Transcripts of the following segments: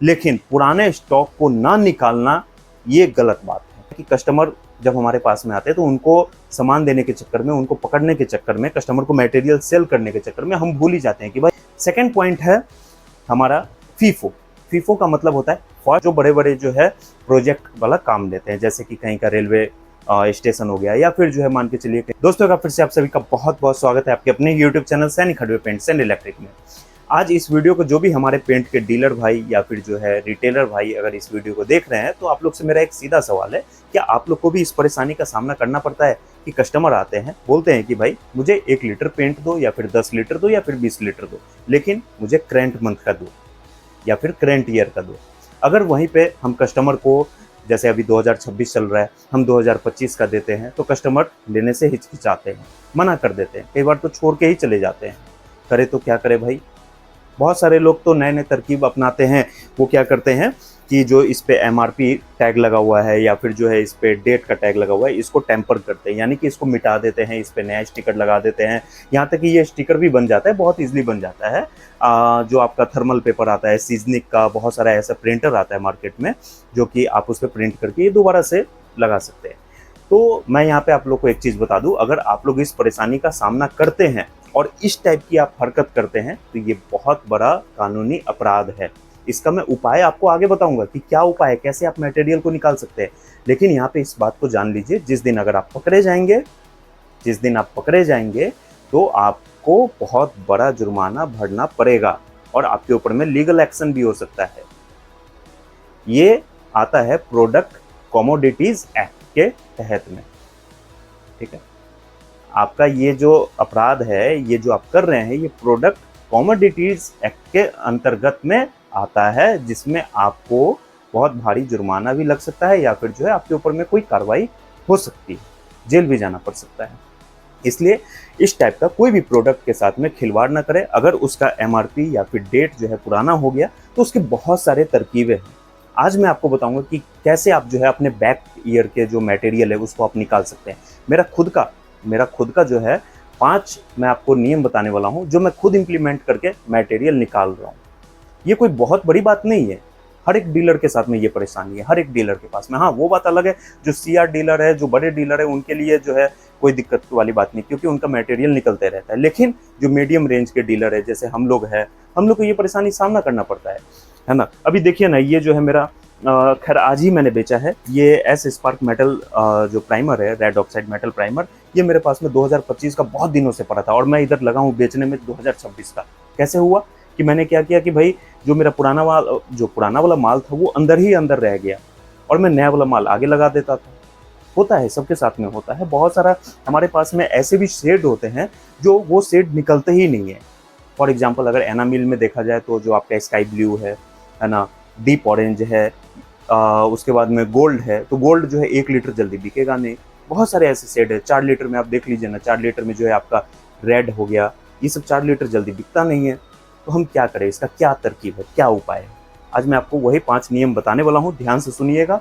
लेकिन पुराने स्टॉक को ना निकालना ये गलत बात है कि कस्टमर जब हमारे पास में आते हैं तो उनको सामान देने के चक्कर में, उनको पकड़ने के चक्कर में, कस्टमर को मटेरियल सेल करने के चक्कर में हम भूल ही जाते हैं कि भाई। सेकंड पॉइंट है हमारा फीफो। फीफो का मतलब होता है फॉर, जो बड़े बड़े जो है प्रोजेक्ट वाला काम लेते हैं, जैसे कि कहीं का रेलवे स्टेशन हो गया या फिर जो है मान के चलिए। दोस्तों का फिर से आप सभी का बहुत बहुत स्वागत है आपके अपने यूट्यूब चैनल सैनिक हार्डवेयर पेंट्स एंड इलेक्ट्रिक में। आज इस वीडियो को जो भी हमारे पेंट के डीलर भाई या फिर जो है रिटेलर भाई अगर इस वीडियो को देख रहे हैं तो आप लोग से मेरा एक सीधा सवाल है, क्या आप लोग को भी इस परेशानी का सामना करना पड़ता है कि कस्टमर आते हैं बोलते हैं कि भाई मुझे 1 लीटर पेंट दो या फिर 10 लीटर दो या फिर 20 लीटर दो, लेकिन मुझे करेंट मंथ का दो या फिर करेंट ईयर का दो। अगर वहीं पे हम कस्टमर को, जैसे अभी 2026 चल रहा है, हम 2025 का देते हैं तो कस्टमर लेने से हिचकिचाते हैं, मना कर देते हैं, कई बार तो छोड़ के ही चले जाते हैं। करे तो क्या करे भाई। बहुत सारे लोग तो नए नए तरकीब अपनाते हैं। वो क्या करते हैं कि जो इस पे MRP टैग लगा हुआ है या फिर जो है इस पे डेट का टैग लगा हुआ है, इसको टेम्पर करते हैं, यानी कि इसको मिटा देते हैं, इस पे नया स्टिकर लगा देते हैं। यहाँ तक कि ये स्टिकर भी बन जाता है, बहुत ईजिली बन जाता है। जो आपका थर्मल पेपर आता है, सीजनिक का बहुत सारा ऐसा प्रिंटर आता है मार्केट में, जो कि आप उस पर प्रिंट करके ये दोबारा से लगा सकते हैं। तो मैं यहाँ पे आप लोग को एक चीज़ बता दूँ, अगर आप लोग इस परेशानी का सामना करते हैं और इस टाइप की आप हरकत करते हैं तो ये बहुत बड़ा कानूनी अपराध है। इसका मैं उपाय आपको आगे बताऊंगा कि क्या उपाय है, कैसे आप मटेरियल को निकाल सकते हैं। लेकिन यहाँ पे इस बात को जान लीजिए, जिस दिन अगर आप पकड़े जाएंगे तो आपको बहुत बड़ा जुर्माना भरना पड़ेगा और आपके ऊपर में लीगल एक्शन भी हो सकता है। ये आता है प्रोडक्ट कमोडिटीज एक्ट के तहत में, ठीक है। आपका ये जो अपराध है, ये जो आप कर रहे हैं, ये प्रोडक्ट कमोडिटीज एक्ट के अंतर्गत में आता है, जिसमें आपको बहुत भारी जुर्माना भी लग सकता है या फिर जो है आपके ऊपर में कोई कार्रवाई हो सकती है, जेल भी जाना पड़ सकता है। इसलिए इस टाइप का कोई भी प्रोडक्ट के साथ में खिलवाड़ ना करें। अगर उसका MRP या फिर डेट जो है पुराना हो गया तो उसके बहुत सारे तरकीबें हैं। आज मैं आपको बताऊंगा कि कैसे आप जो है अपने बैक ईयर के जो मटेरियल है उसको आप निकाल सकते हैं। मेरा खुद का जो है 5 मैं आपको नियम बताने वाला हूं, जो मैं खुद इंप्लीमेंट करके मटेरियल निकाल रहा हूं। ये कोई बहुत बड़ी बात नहीं है, हर एक डीलर के साथ में ये परेशानी है, हर एक डीलर के पास में। हाँ, वो बात अलग है, जो CR डीलर है, जो बड़े डीलर है, उनके लिए जो है कोई दिक्कत वाली बात नहीं, क्योंकि उनका मटेरियल निकलते रहता है। लेकिन जो मीडियम रेंज के डीलर है, जैसे हम लोग को ये परेशानी सामना करना पड़ता है ना। अभी देखिए ना, ये जो है मेरा खैर आज ही मैंने बेचा है, ये S स्पार्क मेटल जो प्राइमर है, रेड ऑक्साइड मेटल प्राइमर, ये मेरे पास में 2025 का बहुत दिनों से पड़ा था और मैं इधर लगा हूँ बेचने में 2026 का। कैसे हुआ कि मैंने क्या किया कि भाई जो मेरा पुराना वाला माल था वो अंदर ही अंदर रह गया और मैं नया वाला माल आगे लगा देता था। होता है, सबके साथ में होता है। बहुत सारा हमारे पास में ऐसे भी शेड होते हैं जो वो शेड निकलते ही नहीं है। फॉर एग्जाम्पल अगर एनामिल में देखा जाए तो जो आपका स्काई ब्लू है ना, डीप ऑरेंज है, उसके बाद में गोल्ड है, तो गोल्ड जो है 1 लीटर जल्दी बिकेगा नहीं। बहुत सारे ऐसे शेड है, 4 लीटर में आप देख लीजिए ना, 4 लीटर में जो है आपका रेड हो गया, ये सब 4 लीटर जल्दी बिकता नहीं है। तो हम क्या करें, इसका क्या तरकीब है, क्या उपाय है? आज मैं आपको वही 5 नियम बताने वाला हूँ, ध्यान से सुनिएगा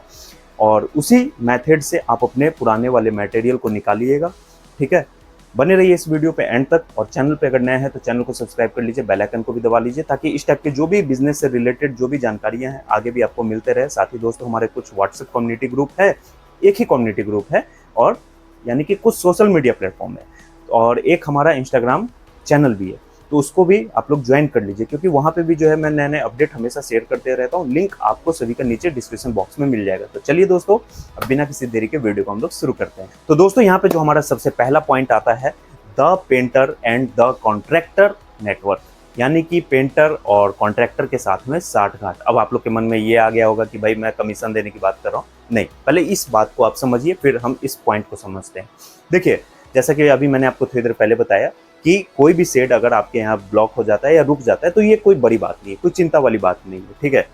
और उसी मेथड से आप अपने पुराने वाले मटेरियल को निकालिएगा, ठीक है। बने रहिए इस वीडियो पे एंड तक और चैनल पे अगर नए हैं तो चैनल को सब्सक्राइब कर लीजिए, बेल आइकन को भी दबा लीजिए, ताकि इस टाइप के जो भी बिजनेस से रिलेटेड जो भी जानकारियां हैं आगे भी आपको मिलते रहे। साथ ही दोस्तों, हमारे कुछ व्हाट्सएप कम्युनिटी ग्रुप है, एक ही कम्युनिटी ग्रुप है, और यानी कि कुछ सोशल मीडिया प्लेटफॉर्म है, और एक हमारा इंस्टाग्राम चैनल भी है, तो उसको भी आप लोग ज्वाइन कर लीजिए, क्योंकि वहाँ पे भी जो है मैं नए नए अपडेट हमेशा शेयर करते रहता हूँ। लिंक आपको सभी का नीचे डिस्क्रिप्शन बॉक्स में मिल जाएगा। तो चलिए दोस्तों, अब बिना किसी देरी के वीडियो को हम लोग शुरू करते हैं। तो दोस्तों, यहाँ पे जो हमारा सबसे पहला पॉइंट आता है, the painter and the contractor network, यानी कि पेंटर और कॉन्ट्रैक्टर के साथ में साठगांठ। अब आप लोग के मन में ये आ गया होगा कि भाई मैं कमीशन देने की बात कर रहा हूँ। नहीं, पहले इस बात को आप समझिए, फिर हम इस पॉइंट को समझते हैं। देखिए, जैसा कि अभी मैंने आपको थोड़ी देर पहले बताया कि कोई भी शेड अगर आपके यहाँ ब्लॉक हो जाता है या रुक जाता है तो ये कोई बड़ी बात नहीं है, कोई चिंता वाली बात नहीं है, ठीक है।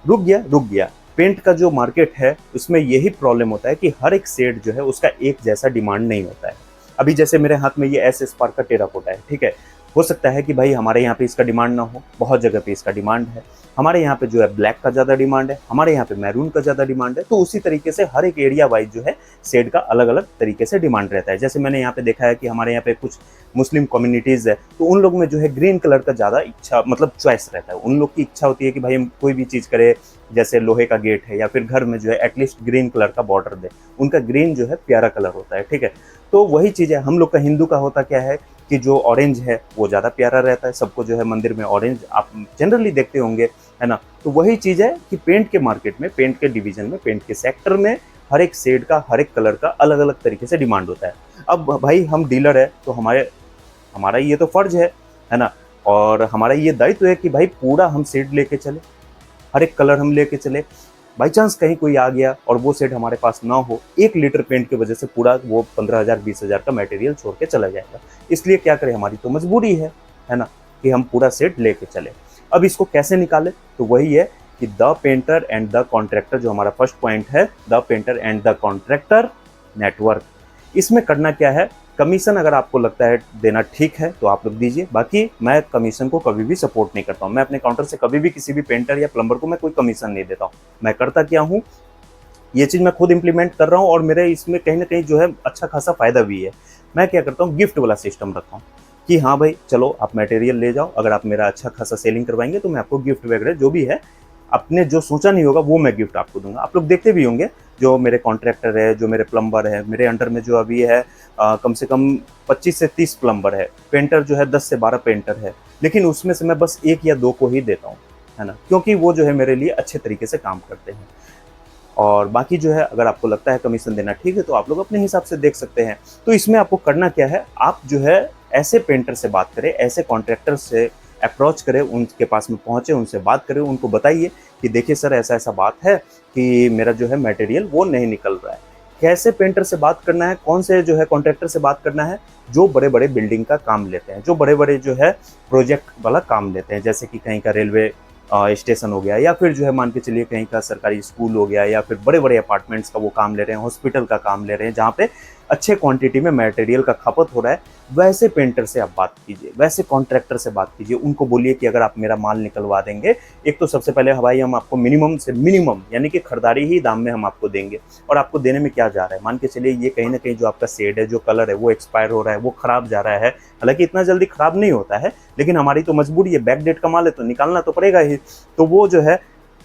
रुक गया। पेंट का जो मार्केट है उसमें यही प्रॉब्लम होता है कि हर एक शेड जो है उसका एक जैसा डिमांड नहीं होता है। अभी जैसे मेरे हाथ में ये S स्पार्क का टेराकोटा है, ठीक है, हो सकता है कि भाई हमारे यहाँ पे इसका डिमांड ना हो, बहुत जगह पे इसका डिमांड है। हमारे यहाँ पे जो है ब्लैक का ज़्यादा डिमांड है, हमारे यहाँ पे मैरून का ज़्यादा डिमांड है। तो उसी तरीके से हर एक एरिया वाइज जो है शेड का अलग अलग तरीके से डिमांड रहता है। जैसे मैंने यहाँ पे देखा है कि हमारे यहाँ पे कुछ मुस्लिम कम्युनिटीज़ है, तो उन लोग में जो है ग्रीन कलर का ज़्यादा इच्छा मतलब चॉइस रहता है। उन लोग की इच्छा होती है कि भाई हम कोई भी चीज़ करें, जैसे लोहे का गेट है या फिर घर में जो है एटलीस्ट ग्रीन कलर का बॉर्डर दे। उनका ग्रीन जो है प्यारा कलर होता है, ठीक है। तो वही चीज़ है, हम लोग का हिंदू का होता क्या है कि जो ऑरेंज है वो ज़्यादा प्यारा रहता है। सबको जो है मंदिर में ऑरेंज आप जनरली देखते होंगे, है ना। तो वही चीज़ है कि पेंट के मार्केट में, पेंट के डिवीजन में, पेंट के सेक्टर में हर एक शेड का, हर एक कलर का अलग अलग तरीके से डिमांड होता है। अब भाई हम डीलर है तो हमारा ये तो फर्ज है ना, और हमारा ये दायित्व है कि भाई पूरा हम शेड लेके चले, हर एक कलर हम लेके चले। बाई चांस कहीं कोई आ गया और वो सेट हमारे पास ना हो, 1 लीटर पेंट की वजह से पूरा वो 15,000 20,000 का मटेरियल छोड़ के चला जाएगा। इसलिए क्या करें, हमारी तो मजबूरी है ना, कि हम पूरा सेट लेके चले। अब इसको कैसे निकालें, तो वही है कि the painter and the contractor, जो हमारा फर्स्ट पॉइंट है, the painter and the contractor network. इसमें करना क्या है, कमीशन अगर आपको लगता है देना ठीक है तो आप लोग दीजिए, बाकी मैं कमीशन को कभी भी सपोर्ट नहीं करता हूँ। मैं अपने काउंटर से कभी भी किसी भी पेंटर या प्लम्बर को मैं कोई कमीशन नहीं देता हूँ। मैं करता क्या हूँ, ये चीज़ मैं खुद इंप्लीमेंट कर रहा हूँ और मेरे इसमें कहीं ना कहीं जो है अच्छा खासा फायदा भी है। मैं क्या करता हूँ, गिफ्ट वाला सिस्टम रखता हूँ कि हाँ भाई चलो आप मटेरियल ले जाओ, अगर आप मेरा अच्छा खासा सेलिंग करवाएंगे तो मैं आपको गिफ्ट वगैरह जो भी है, आपने जो सोचा नहीं होगा वो मैं गिफ्ट आपको दूंगा। आप लोग देखते भी होंगे, जो मेरे कॉन्ट्रैक्टर है, जो मेरे प्लम्बर है, मेरे अंडर में जो अभी है कम से कम 25 से 30 प्लम्बर है, पेंटर जो है 10 से 12 पेंटर है, लेकिन उसमें से मैं बस 1 या 2 को ही देता हूँ, है ना, क्योंकि वो जो है मेरे लिए अच्छे तरीके से काम करते हैं। और बाकी जो है अगर आपको लगता है कमीशन देना ठीक है तो आप लोग अपने हिसाब से देख सकते हैं। तो इसमें आपको करना क्या है, आप जो है ऐसे पेंटर से बात करें, ऐसे कॉन्ट्रैक्टर से अप्रोच करें, उनके पास में पहुंचे, उनसे बात करें, उनको बताइए कि देखिए सर ऐसा ऐसा बात है कि मेरा जो है मटेरियल वो नहीं निकल रहा है। कैसे पेंटर से बात करना है, कौन से जो है कॉन्ट्रैक्टर से बात करना है, जो बड़े बड़े बिल्डिंग का काम लेते हैं, जो बड़े बड़े जो है प्रोजेक्ट वाला काम लेते हैं, जैसे कि कहीं का रेलवे स्टेशन हो गया, या फिर जो है मान के चलिए कहीं का सरकारी स्कूल हो गया, या फिर बड़े बड़े अपार्टमेंट्स का वो काम ले रहे हैं, हॉस्पिटल का काम ले रहे हैं, जहाँ पे अच्छे क्वांटिटी में मटेरियल का खपत हो रहा है। वैसे पेंटर से आप बात कीजिए, वैसे कॉन्ट्रैक्टर से बात कीजिए। उनको बोलिए कि अगर आप मेरा माल निकलवा देंगे, एक तो सबसे पहले भाई हम आपको मिनिमम से मिनिमम यानी कि खरीदारी ही दाम में हम आपको देंगे। और आपको देने में क्या जा रहा है, मान के चलिए ये कहीं ना कहीं जो आपका शेड है, जो कलर है वो एक्सपायर हो रहा है, वो खराब जा रहा है। हालांकि इतना जल्दी खराब नहीं होता है, लेकिन हमारी तो मजबूरी है, बैक डेट का माल है तो निकालना तो पड़ेगा ही। तो वो जो है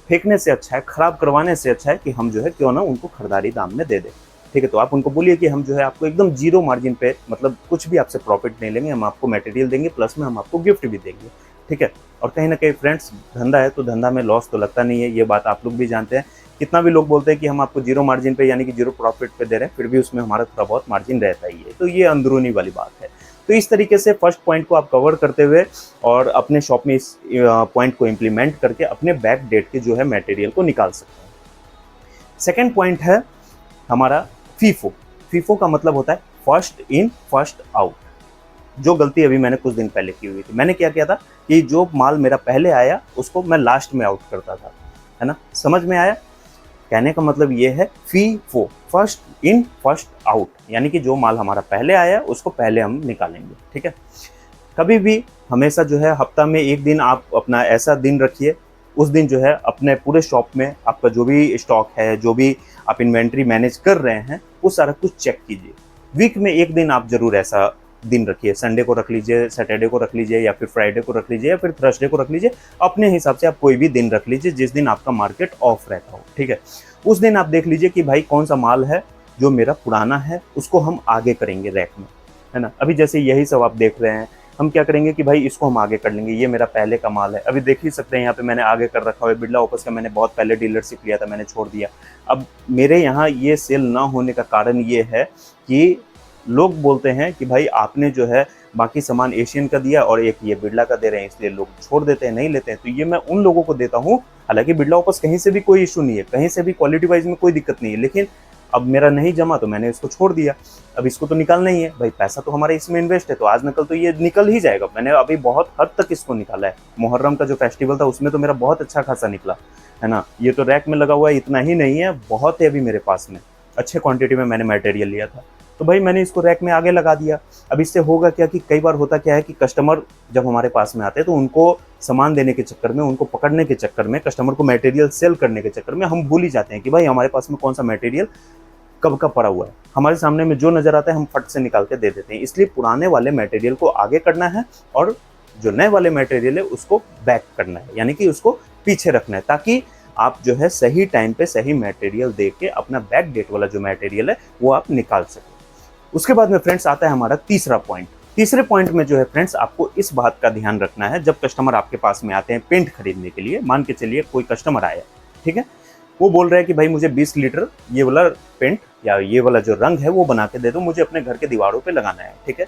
फेंकने से अच्छा है, खराब करवाने से अच्छा है कि हम जो है क्यों ना उनको खरीदारी दाम में दे दें। ठीक है, तो आप उनको बोलिए कि हम जो है आपको एकदम जीरो मार्जिन पे, मतलब कुछ भी आपसे प्रॉफिट नहीं लेंगे, हम आपको मटेरियल देंगे, प्लस में हम आपको गिफ्ट भी देंगे। ठीक है, और कहीं ना कहीं फ्रेंड्स, धंधा है तो धंधा में लॉस तो लगता नहीं है, ये बात आप लोग भी जानते हैं। कितना भी लोग बोलते हैं कि हम आपको जीरो मार्जिन पे यानी कि जीरो प्रॉफिट पे दे रहे हैं, फिर भी उसमें हमारा थोड़ा बहुत मार्जिन रहता ही है। तो ये अंदरूनी वाली बात है। तो इस तरीके से फर्स्ट पॉइंट को आप कवर करते हुए और अपने शॉप में इस पॉइंट को इम्प्लीमेंट करके अपने बैक डेट के जो है मटेरियल को निकाल सकते हैं। सेकेंड पॉइंट है हमारा फीफो। फीफो का मतलब होता है फर्स्ट इन फर्स्ट आउट। जो गलती अभी मैंने कुछ दिन पहले की हुई थी, मैंने क्या किया था कि जो माल मेरा पहले आया उसको मैं लास्ट में आउट करता था, है ना, समझ में आया। कहने का मतलब ये है FIFO, first in first out, यानी कि जो माल हमारा पहले आया उसको पहले हम निकालेंगे। ठीक है, कभी भी हमेशा जो है हफ्ता में एक दिन आप अपना ऐसा दिन रखिए, उस दिन जो है अपने पूरे शॉप में आपका जो भी स्टॉक है, जो भी आप इन्वेंट्री मैनेज कर रहे हैं, वो सारा कुछ चेक कीजिए। वीक में एक दिन आप जरूर ऐसा दिन रखिए, संडे को रख लीजिए, सैटरडे को रख लीजिए, या फिर फ्राइडे को रख लीजिए, या फिर थर्सडे को रख लीजिए। अपने हिसाब से आप कोई भी दिन रख लीजिए जिस दिन आपका मार्केट ऑफ रहता हो। ठीक है, उस दिन आप देख लीजिए कि भाई कौन सा माल है जो मेरा पुराना है, उसको हम आगे करेंगे रैक में, है ना। अभी जैसे यही सब आप देख रहे हैं, हम क्या करेंगे कि भाई इसको हम आगे कर लेंगे, ये मेरा पहले का माल है। अभी देख ही सकते हैं यहाँ पे मैंने आगे कर रखा है बिरला ऑपस का, मैंने बहुत पहले डीलरशिप लिया था, मैंने छोड़ दिया। अब मेरे यहाँ ये सेल ना होने का कारण ये है कि लोग बोलते हैं कि भाई आपने जो है बाकी सामान एशियन का दिया और एक ये बिरला का दे रहे हैं, इसलिए लोग छोड़ देते हैं, नहीं लेते हैं। तो ये मैं उन लोगों को देता हूँ, हालांकि बिरला ऑपस कहीं से भी कोई इशू नहीं है, कहीं से भी क्वालिटी वाइज में कोई दिक्कत नहीं है, लेकिन अब मेरा नहीं जमा तो मैंने इसको छोड़ दिया। अब इसको तो निकालना ही है भाई, पैसा तो हमारा इसमें इन्वेस्ट है, तो आज न कल तो ये निकल ही जाएगा। मैंने अभी बहुत हद तक इसको निकाला है। मुहर्रम का जो फेस्टिवल था उसमें तो मेरा बहुत अच्छा खासा निकला, है ना। ये तो रैक में लगा हुआ है, इतना ही नहीं है, बहुत है अभी मेरे पास में, अच्छे क्वांटिटी में मैंने मटेरियल लिया था। तो भाई मैंने इसको रैक में आगे लगा दिया। अब इससे होगा क्या कि कई बार होता क्या है कि कस्टमर जब हमारे पास में आते हैं तो उनको सामान देने के चक्कर में, उनको पकड़ने के चक्कर में, कस्टमर को मटेरियल सेल करने के चक्कर में हम भूल ही जाते हैं कि भाई हमारे पास में कौन सा मटेरियल कब का पड़ा हुआ है। हमारे सामने में जो नज़र आता है हम फट से निकाल के दे देते हैं। इसलिए पुराने वाले मटेरियल को आगे करना है और जो नए वाले मटेरियल है उसको बैक करना है, यानी कि उसको पीछे रखना है, ताकि आप जो है सही टाइम पे सही मटेरियल दे के अपना बैक डेट वाला जो मटेरियल है वो आप निकाल सकें। उसके बाद में फ्रेंड्स आता है हमारा तीसरा पॉइंट। तीसरे पॉइंट में जो है फ्रेंड्स आपको इस बात का ध्यान रखना है, जब कस्टमर आपके पास में आते हैं पेंट खरीदने के लिए, मान के चलिए कोई कस्टमर आया, ठीक है, वो बोल रहा है कि भाई मुझे 20 लीटर ये वाला पेंट या ये वाला जो रंग है वो बना के दे दो, मुझे अपने घर के दीवारों पे लगाना है, ठीक है।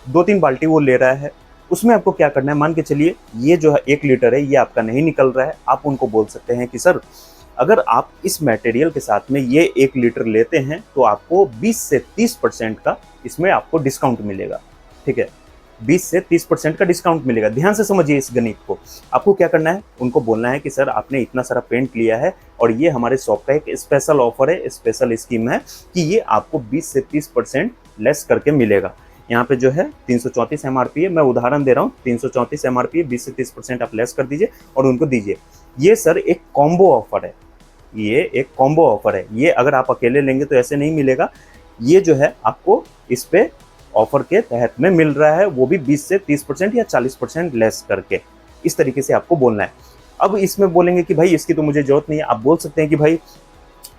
2-3 बाल्टी वो ले रहा है। उसमें आपको क्या करना है, मान के चलिए ये जो है 1 लीटर है ये आपका नहीं निकल रहा है। आप उनको बोल सकते हैं कि सर अगर आप इस मटेरियल के साथ में ये 1 लीटर लेते हैं तो आपको 20 से 30% का इसमें आपको डिस्काउंट मिलेगा, ठीक है। 20 से 30% का डिस्काउंट मिलेगा। ध्यान से समझिए इस गणित को। आपको क्या करना है, उनको बोलना है कि सर आपने इतना सारा पेंट लिया है और ये हमारे शॉप का एक स्पेशल ऑफर है, स्पेशल स्कीम है कि ये आपको 20 से 30% लेस करके मिलेगा। यहाँ पे जो है 334 MRP है, मैं उदाहरण दे रहा हूँ, 334 MRP है, 20 से 30% आप लेस कर दीजिए और उनको दीजिए। ये सर एक कॉम्बो ऑफर है, ये एक कॉम्बो ऑफर है। ये अगर आप अकेले लेंगे तो ऐसे नहीं मिलेगा। ये जो है आपको इस पे ऑफर के तहत में मिल रहा है, वो भी 20 से 30% या 40% लेस करके। इस तरीके से आपको बोलना है। अब इसमें बोलेंगे कि भाई इसकी तो मुझे जरूरत नहीं है। आप बोल सकते हैं कि भाई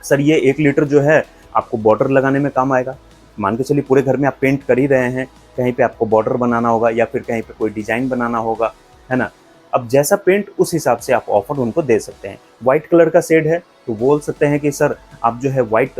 सर ये 1 लीटर जो है आपको बॉर्डर लगाने में काम आएगा। मान के चलिए पूरे घर में आप पेंट कर ही रहे हैं, कहीं पे आपको बॉर्डर बनाना होगा या फिर कहीं पे कोई डिजाइन बनाना होगा, है ना। अब जैसा पेंट उस हिसाब से आप ऑफर उनको दे सकते हैं। व्हाइट कलर का शेड है तो बोल सकते हैं कि सर आप जो है व्हाइट,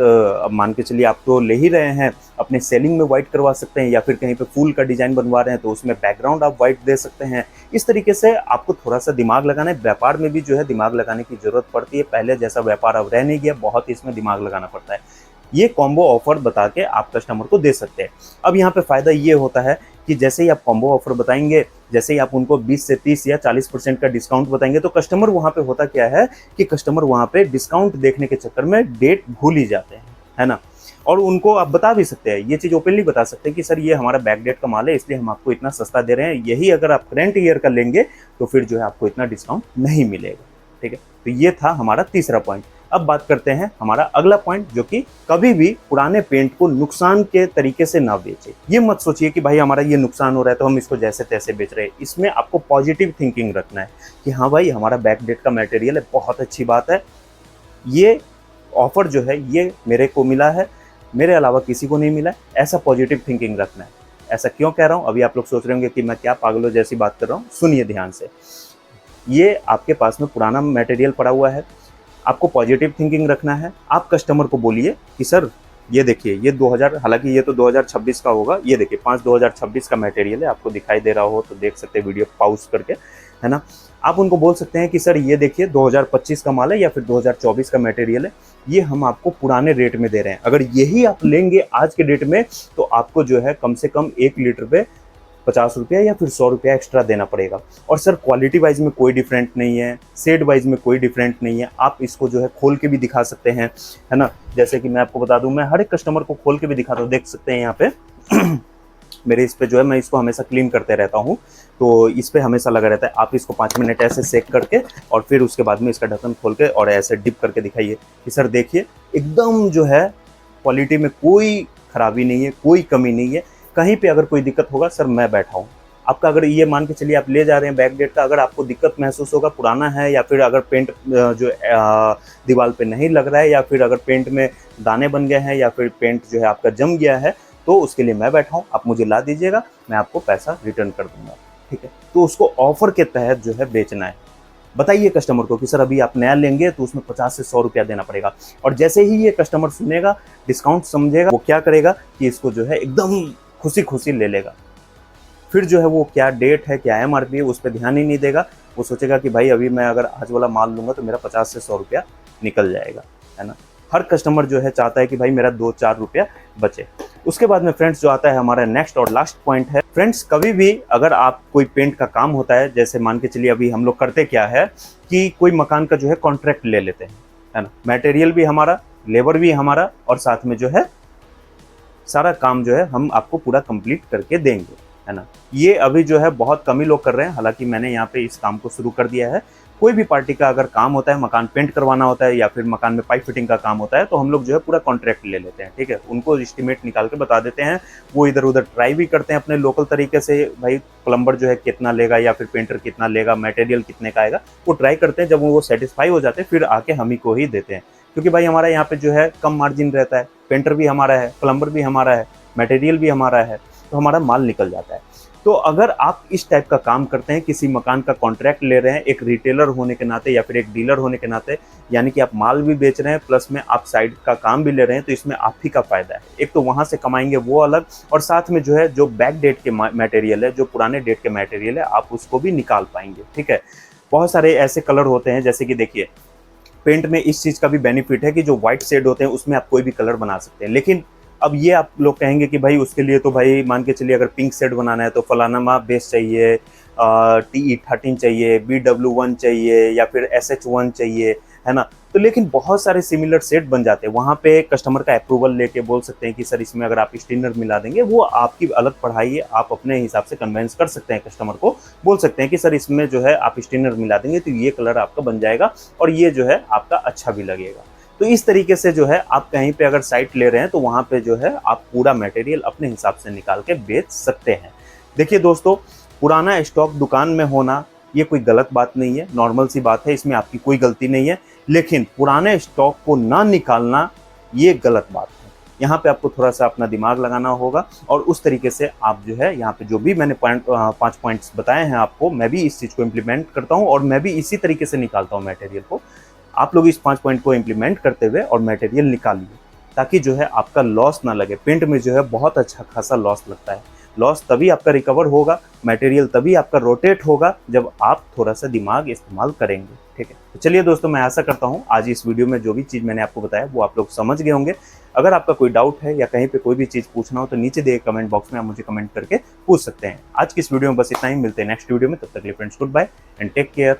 मान के चलिए आप तो ले ही रहे हैं, अपने सेलिंग में व्हाइट करवा सकते हैं, या फिर कहीं पे फूल का डिजाइन बनवा रहे हैं तो उसमें बैकग्राउंड आप व्हाइट दे सकते हैं। इस तरीके से आपको थोड़ा सा दिमाग लगाना है। व्यापार में भी जो है दिमाग लगाने की जरूरत पड़ती है। पहले जैसा व्यापार अब रह नहीं गया, बहुत ही इसमें दिमाग लगाना पड़ता है। ये कॉम्बो ऑफर बता के आप कस्टमर को दे सकते हैं। अब यहाँ पे फायदा ये होता है कि जैसे ही आप कॉम्बो ऑफर बताएंगे, जैसे ही आप उनको 20 से 30 या 40% का डिस्काउंट बताएंगे, तो कस्टमर वहाँ पे होता क्या है कि कस्टमर वहाँ पे डिस्काउंट देखने के चक्कर में डेट भूल ही जाते हैं, है ना। और उनको आप बता भी सकते हैं, ये चीज़ ओपनली बता सकते हैं कि सर ये हमारा बैक डेट का माल है, इसलिए हम आपको इतना सस्ता दे रहे हैं। यही अगर आप करंट ईयर का लेंगे तो फिर जो है आपको इतना डिस्काउंट नहीं मिलेगा, ठीक है। तो ये था हमारा तीसरा पॉइंट। अब बात करते हैं हमारा अगला पॉइंट, जो कि कभी भी पुराने पेंट को नुकसान के तरीके से ना बेचे। ये मत सोचिए कि भाई हमारा ये नुकसान हो रहा है तो हम इसको जैसे तैसे बेच रहे हैं। इसमें आपको पॉजिटिव थिंकिंग रखना है कि हाँ भाई हमारा बैक डेट का मटेरियल है, बहुत अच्छी बात है, ये ऑफर जो है ये मेरे को मिला है, मेरे अलावा किसी को नहीं मिला है। ऐसा पॉजिटिव थिंकिंग रखना है। ऐसा क्यों कह रहा हूँ, अभी आप लोग सोच रहे होंगे कि मैं क्या पागलों जैसी बात कर रहा हूँ। सुनिए ध्यान से। ये आपके पास में पुराना मटेरियल पड़ा हुआ है, आपको पॉजिटिव थिंकिंग रखना है। आप कस्टमर को बोलिए कि सर ये देखिए, ये 2000, हालांकि ये तो 2026 का होगा, ये देखिए 5/2026 का मटेरियल है। आपको दिखाई दे रहा हो तो देख सकते हैं वीडियो पॉज करके, है ना। आप उनको बोल सकते हैं कि सर ये देखिए 2025 का माल है या फिर 2024 का मटेरियल है, ये हम आपको पुराने रेट में दे रहे हैं। अगर यही आप लेंगे आज के डेट में तो आपको जो है कम से कम 1 लीटर पे 50 रुपया या फिर 100 रुपया एक्स्ट्रा देना पड़ेगा। और सर क्वालिटी वाइज में कोई डिफरेंट नहीं है, शेड वाइज में कोई डिफरेंट नहीं है। आप इसको जो है खोल के भी दिखा सकते हैं, है ना। जैसे कि मैं आपको बता दूं, मैं हर एक कस्टमर को खोल के भी दिखाता हूँ, देख सकते हैं यहाँ पे मेरे इस पे जो है मैं इसको हमेशा क्लीन करते रहता हूँ, तो इस पे हमेशा लगा रहता है। आप इसको 5 मिनट ऐसे सेक करके और फिर उसके बाद में इसका ढक्कन खोल के और ऐसे डिप करके दिखाइए कि सर देखिए एकदम जो है क्वालिटी में कोई खराबी नहीं है, कोई कमी नहीं है। कहीं पे अगर कोई दिक्कत होगा सर मैं बैठा हूँ। आपका अगर ये मान के चलिए आप ले जा रहे हैं बैक डेट का, अगर आपको दिक्कत महसूस होगा, पुराना है या फिर अगर पेंट जो दीवार पे नहीं लग रहा है या फिर अगर पेंट में दाने बन गए हैं या फिर पेंट जो है आपका जम गया है, तो उसके लिए मैं बैठा हूँ। आप मुझे ला दीजिएगा, मैं आपको पैसा रिटर्न कर दूंगा, ठीक है। तो उसको ऑफर के तहत जो है बेचना है। बताइए कस्टमर को कि सर अभी आप नया लेंगे तो उसमें 50 से 100 रुपया देना पड़ेगा। और जैसे ही ये कस्टमर सुनेगा, डिस्काउंट समझेगा, वो क्या करेगा कि इसको जो है एकदम खुशी खुशी ले लेगा। फिर जो है वो क्या डेट है, क्या MRP है, उस पर ध्यान ही नहीं देगा। वो सोचेगा कि भाई अभी मैं अगर आज वाला माल लूँगा तो मेरा 50 से 100 रुपया निकल जाएगा, है ना। हर कस्टमर जो है चाहता है कि भाई मेरा 2-4 रुपया बचे। उसके बाद में फ्रेंड्स जो आता है हमारा नेक्स्ट और लास्ट पॉइंट है। फ्रेंड्स कभी भी अगर आप कोई पेंट का काम होता है, जैसे मान के चलिए अभी हम लोग करते क्या है कि कोई मकान का जो है कॉन्ट्रैक्ट ले लेते हैं, है ना। मटेरियल भी हमारा, लेबर भी हमारा और साथ में जो है सारा काम जो है हम आपको पूरा कंप्लीट करके देंगे, है ना। ये अभी जो है बहुत कम ही लोग कर रहे हैं, हालांकि मैंने यहाँ पे इस काम को शुरू कर दिया है। कोई भी पार्टी का अगर काम होता है, मकान पेंट करवाना होता है या फिर मकान में पाइप फिटिंग का काम होता है, तो हम लोग जो है पूरा कॉन्ट्रैक्ट ले लेते हैं, ठीक है। उनको एस्टिमेट निकाल के बता देते हैं, वो इधर उधर ट्राई भी करते हैं अपने लोकल तरीके से, भाई प्लम्बर जो है कितना लेगा या फिर पेंटर कितना लेगा, मटेरियल कितने का आएगा, वो ट्राई करते हैं। जब वो सेटिस्फाई हो जाते हैं फिर आके हम ही को ही देते हैं, क्योंकि भाई हमारा यहाँ पे जो है कम मार्जिन रहता है, पेंटर भी हमारा है, प्लम्बर भी हमारा है, मटेरियल भी हमारा है, तो हमारा माल निकल जाता है। तो अगर आप इस टाइप का काम करते हैं, किसी मकान का कॉन्ट्रैक्ट ले रहे हैं एक रिटेलर होने के नाते या फिर एक डीलर होने के नाते, यानी कि आप माल भी बेच रहे हैं प्लस में आप साइड का काम भी ले रहे हैं, तो इसमें आप ही का फायदा है। एक तो वहां से कमाएंगे वो अलग, और साथ में जो है जो बैक डेट के मटेरियल है, जो पुराने डेट के मटेरियल है, आप उसको भी निकाल पाएंगे, ठीक है। बहुत सारे ऐसे कलर होते हैं, जैसे कि देखिए पेंट में इस चीज़ का भी बेनिफिट है कि जो व्हाइट शेड होते हैं उसमें आप कोई भी कलर बना सकते हैं। लेकिन अब ये आप लोग कहेंगे कि भाई उसके लिए तो भाई मान के चलिए अगर पिंक शेड बनाना है तो फलाना बेस चाहिए, TE13 चाहिए, BW1 चाहिए या फिर SH1 चाहिए, है ना। तो लेकिन बहुत सारे सिमिलर सेट बन जाते हैं, वहाँ पे कस्टमर का अप्रूवल लेके बोल सकते हैं कि सर इसमें अगर आप स्टिनर मिला देंगे, वो आपकी अलग पढ़ाई है, आप अपने हिसाब से कन्वेंस कर सकते हैं कस्टमर को, बोल सकते हैं कि सर इसमें जो है आप स्टिनर मिला देंगे तो ये कलर आपका बन जाएगा और ये जो है आपका अच्छा भी लगेगा। तो इस तरीके से जो है आप कहीं पे अगर साइट ले रहे हैं तो वहाँ पे जो है आप पूरा मटेरियल अपने हिसाब से निकाल के बेच सकते हैं। देखिए दोस्तों, पुराना स्टॉक दुकान में होना ये कोई गलत बात नहीं है, नॉर्मल सी बात है, इसमें आपकी कोई गलती नहीं है। लेकिन पुराने स्टॉक को ना निकालना ये गलत बात है। यहाँ पे आपको थोड़ा सा अपना दिमाग लगाना होगा और उस तरीके से आप जो है यहाँ पे जो भी मैंने 5 पॉइंट्स बताए हैं आपको, मैं भी इस चीज़ को इम्प्लीमेंट करता हूँ और मैं भी इसी तरीके से निकालता हूँ मटेरियल को। आप लोग इस 5 पॉइंट को इम्प्लीमेंट करते हुए और मटेरियल निकालिए, ताकि जो है आपका लॉस ना लगे। पेंट में जो है बहुत अच्छा खासा लॉस लगता है, लॉस तभी आपका रिकवर होगा, मटेरियल तभी आपका रोटेट होगा जब आप थोड़ा सा दिमाग इस्तेमाल करेंगे, ठीक है। तो चलिए दोस्तों, मैं आशा करता हूँ आज इस वीडियो में जो भी चीज़ मैंने आपको बताया वो आप लोग समझ गए होंगे। अगर आपका कोई डाउट है या कहीं पे कोई भी चीज़ पूछना हो तो नीचे दिए कमेंट बॉक्स में आप मुझे कमेंट करके पूछ सकते हैं। आज की इस वीडियो में बस इतना ही, मिलते हैं नेक्स्ट वीडियो में, तब तक के लिए friends good bye and take care.